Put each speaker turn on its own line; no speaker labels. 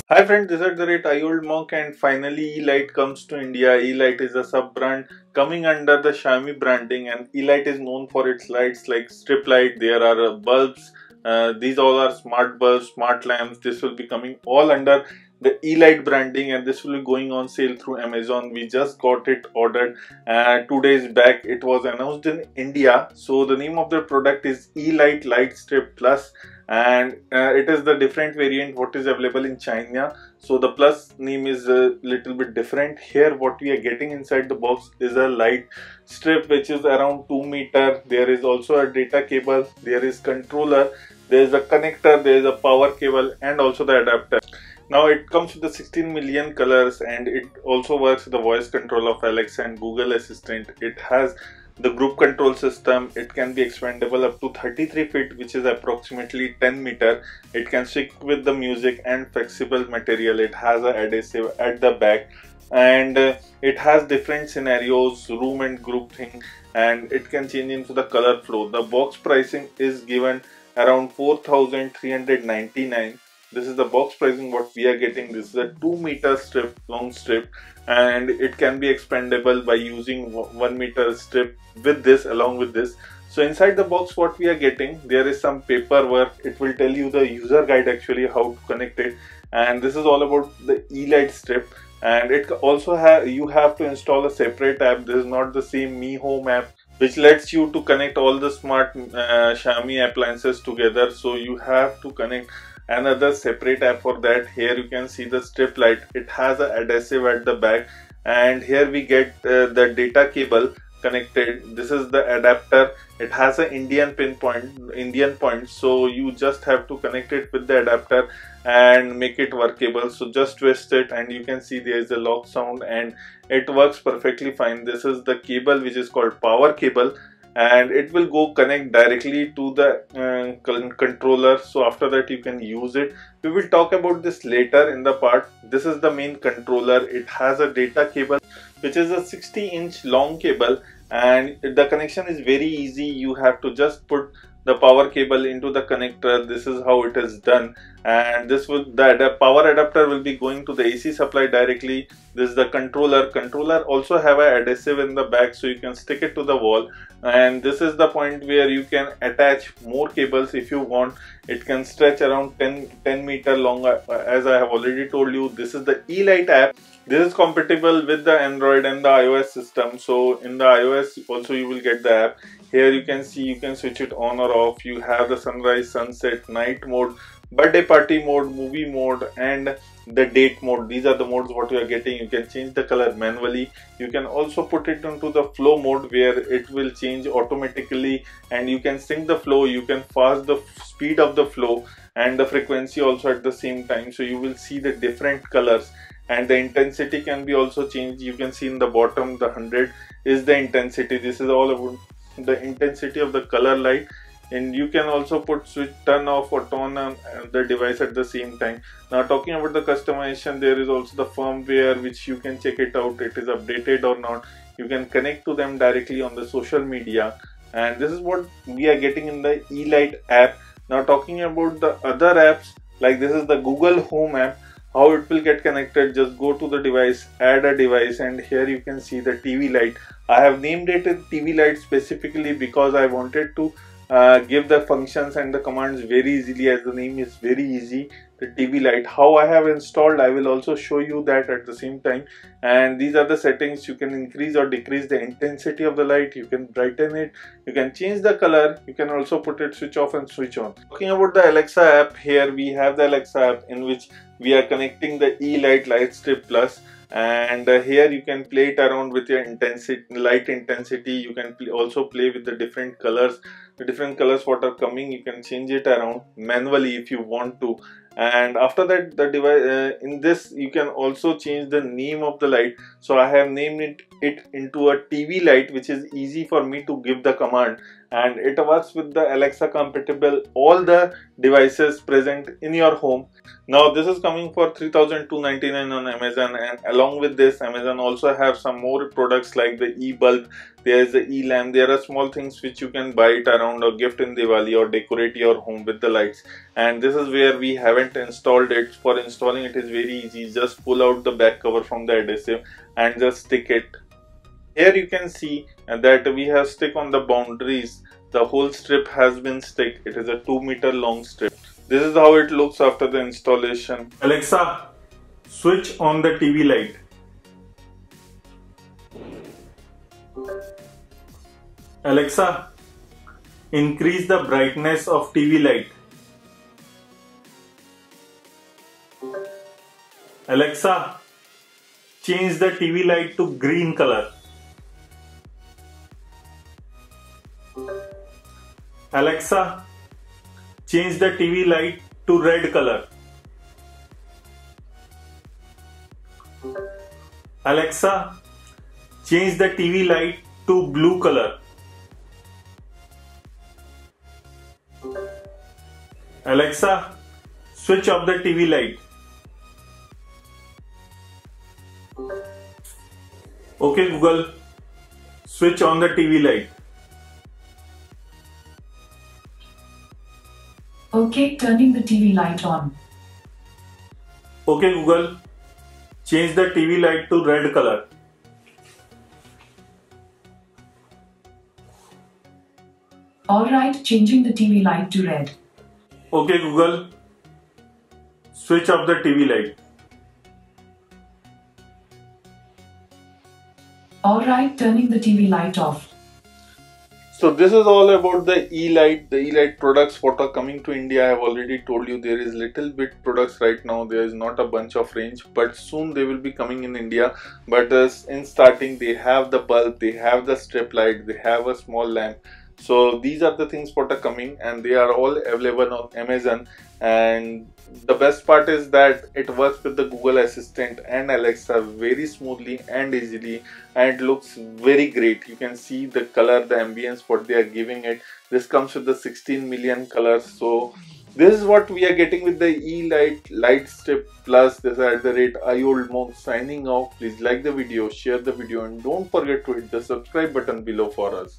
Hi friends, this is the rate I old monk and finally Yeelight comes to India. Yeelight is a sub-brand coming under the Xiaomi branding, and Yeelight is known for its lights like strip light. There are bulbs. These all are smart bulbs, smart lamps. This will be coming all under the Yeelight branding, and this will be going on sale through Amazon. We just got it ordered 2 days back. It was announced in India. So the name of the product is Yeelight Lightstrip Plus, and it is the different variant what is available in China. So the plus name is a little bit different. Here what we are getting inside the box is a light strip which is around 2 meter. There is also a data cable, there is controller, there is a connector, there is a power cable, and also the adapter. Now it comes with the 16 million colors, and it also works with the voice control of Alexa and Google Assistant. It has the group control system. It can be expandable up to 33 feet, which is approximately 10 meter. It can stick with the music and flexible material. It has a adhesive at the back, and it has different scenarios, room and group thing, and it can change into the color flow. The box pricing is given around 4,399. This is the box pricing what we are getting. This is a 2-meter strip, long strip, and it can be expandable by using 1-meter strip with this, along with this. So inside the box what we are getting, there is some paperwork. It will tell you the user guide actually how to connect it, and this is all about the Yeelight strip. And it also you have to install a separate app. This is not the same Mi Home app which lets you to connect all the smart Xiaomi appliances together. So you have to connect another separate app for that. Here you can see the strip light. It has an adhesive at the back, and here we get the data cable connected. This is the adapter. It has an Indian point, so you just have to connect it with the adapter and make it workable. So just twist it and you can see there is a lock sound, and it works perfectly fine. This is the cable which is called power cable, and it will go connect directly to the controller. So after that you can use it. We will talk about this later in the part. This is the main controller. It has a data cable which is a 60-inch long cable, and the connection is very easy. You have to just put the power cable into the connector. This is how it is done, and this will the power adapter will be going to the AC supply directly. This is the controller also have a adhesive in the back, so you can stick it to the wall. And this is the point where you can attach more cables if you want. It can stretch around 10 meter long. As I have already told you, this is the Yeelight app. This is compatible with the Android and the iOS system. So in the iOS also you will get the app. Here you can see, you can switch it on or off. You have the sunrise, sunset, night mode, birthday party mode, movie mode, and the date mode. These are the modes what you are getting. You can change the color manually. You can also put it into the flow mode where it will change automatically, and you can sync the flow. You can fast the speed of the flow and the frequency also at the same time. So you will see the different colors, and the intensity can be also changed. You can see in the bottom the 100 is the intensity. This is all about the intensity of the color light, and you can also put switch turn off or turn on the device at the same time. Now talking about the customization, there is also the firmware which you can check it out. It is updated or not. You can connect to them directly on the social media, and this is what we are getting in the Yeelight app. Now talking about the other apps, like this is the Google Home app. How it will get connected, just go to the device, add a device, and here you can see the TV light. I have named it TV light specifically because I wanted to give the functions and the commands very easily, as the name is very easy, the TV light. How I have installed, I will also show you that at the same time. And these are the settings. You can increase or decrease the intensity of the light, you can brighten it, you can change the color, you can also put it switch off and switch on. Talking about the Alexa app, here we have the Alexa app in which we are connecting the Yeelight Lightstrip Plus, and here you can play it around with your light intensity. You can also play with the different colors. The different colors what are coming, you can change it around manually if you want to. And after that, the device in this you can also change the name of the light. So I have named it it into a TV light, which is easy for me to give the command, and it works with the Alexa compatible all the devices present in your home. Now this is coming for 3,299 on Amazon, and along with this Amazon also have some more products like the e-bulb, there is the e-lamp. There are small things which you can buy it around or gift in Diwali or decorate your home with the lights. And this is where we haven't installed it. For installing it is very easy, just pull out the back cover from the adhesive and just stick it. Here you can see that we have stick on the boundaries. The whole strip has been stick. It is a 2-meter long strip. This is how it looks after the installation. Alexa, switch on the TV light. Alexa, increase the brightness of TV light. Alexa, change the TV light to green color. Alexa, change the TV light to red color. Alexa, change the TV light to blue color. Alexa, switch off the TV light. Okay Google, switch on the TV light.
Okay, turning the TV light on.
Okay Google, change the TV light to red color.
Alright, changing the TV light to red.
Okay Google, switch off the TV light.
Alright, turning the TV light off.
So this is all about the Yeelight. The Yeelight products what are coming to India. I have already told you there is little bit products right now. There is not a bunch of range, but soon they will be coming in India. But in starting they have the bulb, they have the strip light, they have a small lamp. So these are the things what are coming, and they are all available on Amazon. And the best part is that it works with the Google Assistant and Alexa very smoothly and easily, and it looks very great. You can see the color, the ambience what they are giving it. This comes with the 16 million colors. So this is what we are getting with the Yeelight Lightstrip Plus. This is at the rate ioldmonk signing off. Please like the video, share the video, and don't forget to hit the subscribe button below for us.